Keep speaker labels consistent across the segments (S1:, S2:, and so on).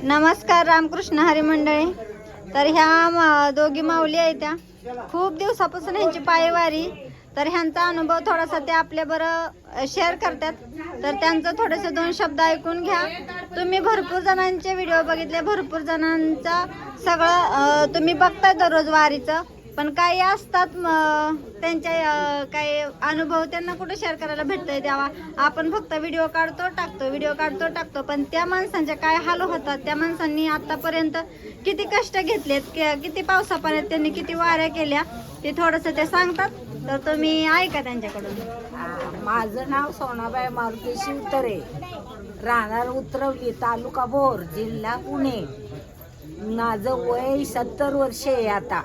S1: नमस्कार रामकृष्ण हरी मंडळी. तर ह्या दोघी माऊली आहेत त्या खूप दिवसापासून ह्यांची पायवारी. तर ह्यांचा अनुभव थोडासा ते आपल्या बरं शेअर करतात. तर त्यांचं थोडेसे 2 शब्द ऐकून घ्या. तुम्ही भरपूर जणांचे व्हिडिओ बघितले, भरपूर जणांचा सगळं तुम्ही बघताय दररोज वारीचं, पण काही असतात त्यांचे काही अनुभव त्यांना कुठे शेअर करायला भेटतंय. तेव्हा आपण फक्त व्हिडिओ काढतो टाकतो, पण त्या माणसांचे काय हाल होतात. त्या माणसांनी आतापर्यंत किती कष्ट घेतलेत, किती पावसापाण्यात त्यांनी किती वाऱ्या केल्या, ते थोडंसं ते सांगतात. तर तुम्ही ऐका त्यांच्याकडून.
S2: माझं नाव सोनाबाई मारुती शिवतरे, राहणार उतरवली, तालुका भोर, जिल्हा पुणे. माझं वय 70 वर्षे आहे आता.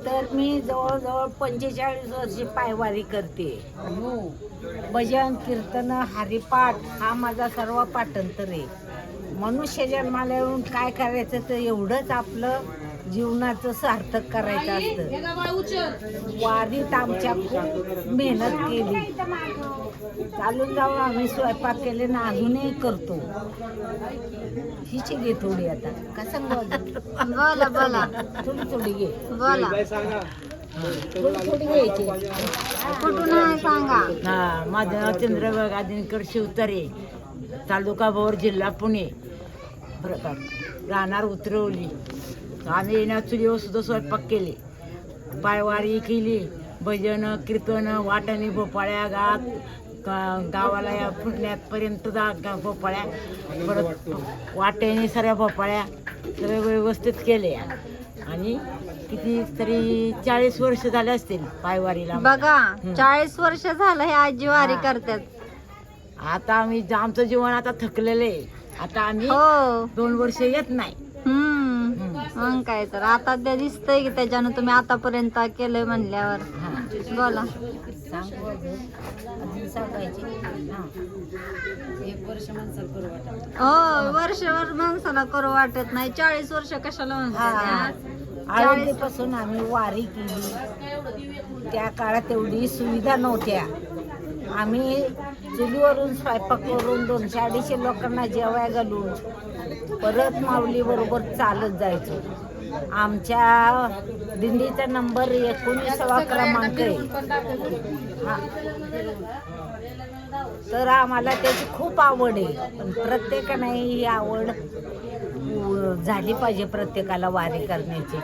S2: तर मी जवळजवळ 45 वर्षे पायवारी करते. भजन कीर्तन हरिपाठ हा माझा सर्व पाठांतर आहे. मनुष्य जन्माला येऊन काय करायचं तर एवढंच आपलं जीवनाचं सार्थक करायचं असतं. वारीत आमच्या खूप मेहनत केली. चालून जाऊन आम्ही स्वयंपाक केले ना, अजूनही करतो. हिची घे थोडी आता कसं
S1: बोला बोला
S2: थोडी घे
S1: बोला.
S2: थोडी घ्यायची.
S1: कुठून आहे सांगा.
S3: हा, माझं नाव चंद्रभागा दिनकर शिवतरे, तालुका भोर, जिल्हा पुणे. प्रकार राहणार उतरवली. आम्ही येण्या चुलीवर सुद्धा स्वयंपाक केले, पायवारी केली, भजन कीर्तन, वाटाणे भोपाळ्या गावाला या पुण्यापर्यंत भोपाळ्या, परत वाट्याने सर्व भोपाळ्या सगळे व्यवस्थित केले. आणि किती तरी 40 वर्ष झाले असतील पायवारीला.
S1: बघा 40 वर्ष झालं हे आजी वारी करतात.
S3: आता आम्ही आमचं जीवन आता थकलेलं आहे. आता आम्ही
S1: हो
S3: 2 वर्ष येत नाही.
S1: मग काय तर आता ते दिसतंय की त्याच्यानं तुम्ही आतापर्यंत केलंय म्हणल्यावर. बोला. हो, वर्षभर माणसाला करू वाटत नाही. 40 वर्ष कशाला म्हणतात.
S2: आळंदीपासून आम्ही वारी केली. त्या काळात एवढी सुविधा नव्हत्या. आम्ही चुलीवरून स्वयंपाक करून 200-250 लोकांना जेवाय घालून परत माऊली बरोबर चालत जायचो. आमच्या दिंडीचा नंबर 19वा क्रमांक आहे. तर आम्हाला त्याची खूप आवड आहे. पण प्रत्येकाने ही आवड झाली पाहिजे, प्रत्येकाला वारी करण्याची.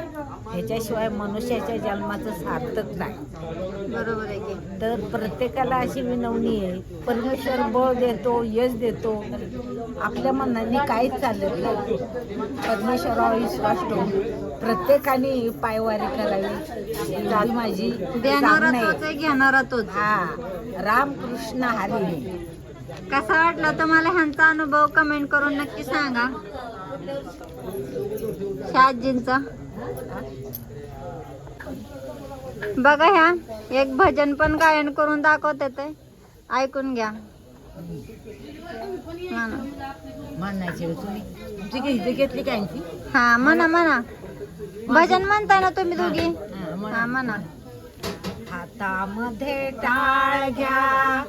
S2: ह्याच्याशिवाय मनुष्याच्या जन्माचं सार्थक नाही.
S1: बरोबर आहे की.
S2: तर प्रत्येकाला अशी विनवणी आहे, परमेश्वर बळ देतो, यश देतो. आपल्या मनाने काहीच चालत नाही. परमेश्वरावर विश्वास ठेवून प्रत्येकाने पायवारी करावी ही माझी
S1: घेणारा तोच.
S2: हा, रामकृष्ण हरी.
S1: कसा वाटला तुम्हाला ह्यांचा अनुभव कमेंट करून नक्की सांगा. आजींचा बघा, ह्या एक भजन पण गायन करून दाखवते ते ऐकून घ्या.
S3: म्हणायचे तुम्ही तुमची घेतली काय?
S1: हा म्हणा भजन म्हणताय ना तुम्ही दोघी. हा म्हणा.
S2: हातामध्ये टाळ घ्या,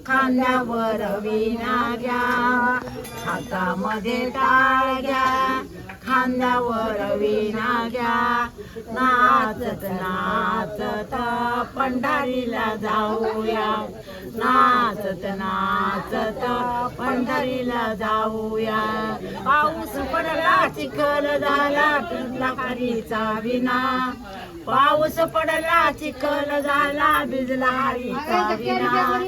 S2: खांद्यावर विणा घ्या. हातामध्ये टाळ घ्या, खांद्यावर विणा घ्या. नाचत नाचत पंढरीला जाऊया, नाचत नाचत पंढरीला जाऊया. पाऊस पडला चिखल झाला, भिजला हरीचा विना. पाऊस पडला चिखल झाला, भिजला हरीचा विना.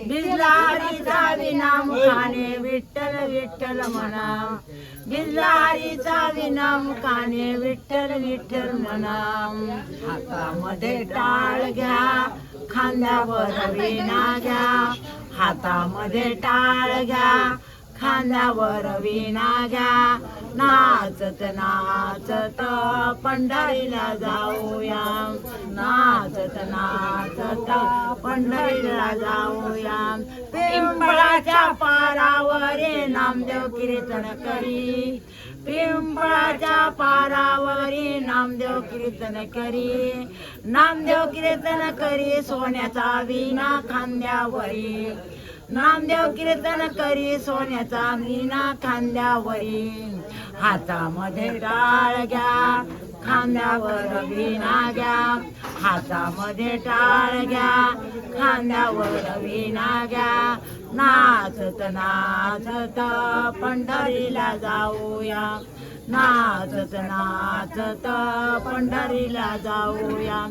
S2: भिजला हरीचा विना, मुखाने विठ्ठल विठ्ठल म्हणा. भिजला हरीचा विना, मुखाने विठ्ठल विठ्ठल म्हणा. हातामध्ये टाळ घ्या, खांद्यावर विणा घ्या. हातामध्ये टाळ घ्या, खांद्यावर विणा घ्या. नाचत नाचत पंढरीला जाऊया, नाचत नाचत पंढरीला जाऊया. पिंपळाच्या पारावर नामदेव कीर्तन करी, पिंपळाच्या पारावर नामदेव कीर्तन करी. नामदेव कीर्तन करी, सोन्याचा विणा खांद्यावरी.
S3: नामदेव कीर्तन करी सोन्याचा मीना खांद्यावरी हातामध्ये टाळ घ्या खांद्यावर वीणा घ्या हातामध्ये टाळ घ्या खांद्यावर वीणा घ्या नाचत नाचत पंढरीला जाऊया नाचत नाचत पंढरीला जाऊया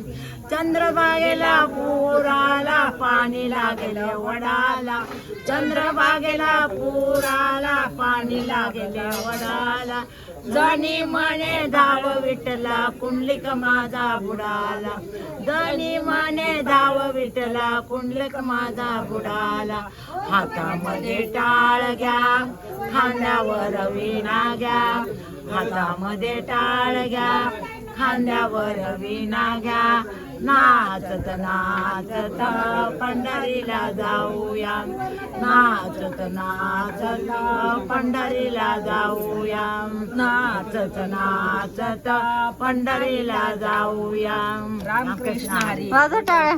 S3: चंद्रभागेला पुराला पाणी लागले वडाला चंद्रभागेला पुराला पाणी लागले वडाला जणी म्हणे धाव विठला कुंडलिक माझा बुडाला जणी म्हणे धाव विठला कुंडलिक माझा बुडाला हातामध्ये टाळ घ्या खांद्यावर वीणा घ्या हातामध्ये टाळ घ्या खांद्यावर वीणा घ्या नाचत नाचत पंढरीला जाऊया नाचत नाचत पंढरीला जाऊया नाचत नाचत पंढरीला जाऊया
S2: रामकृष्ण हरी.
S1: वाजव टाळ्या.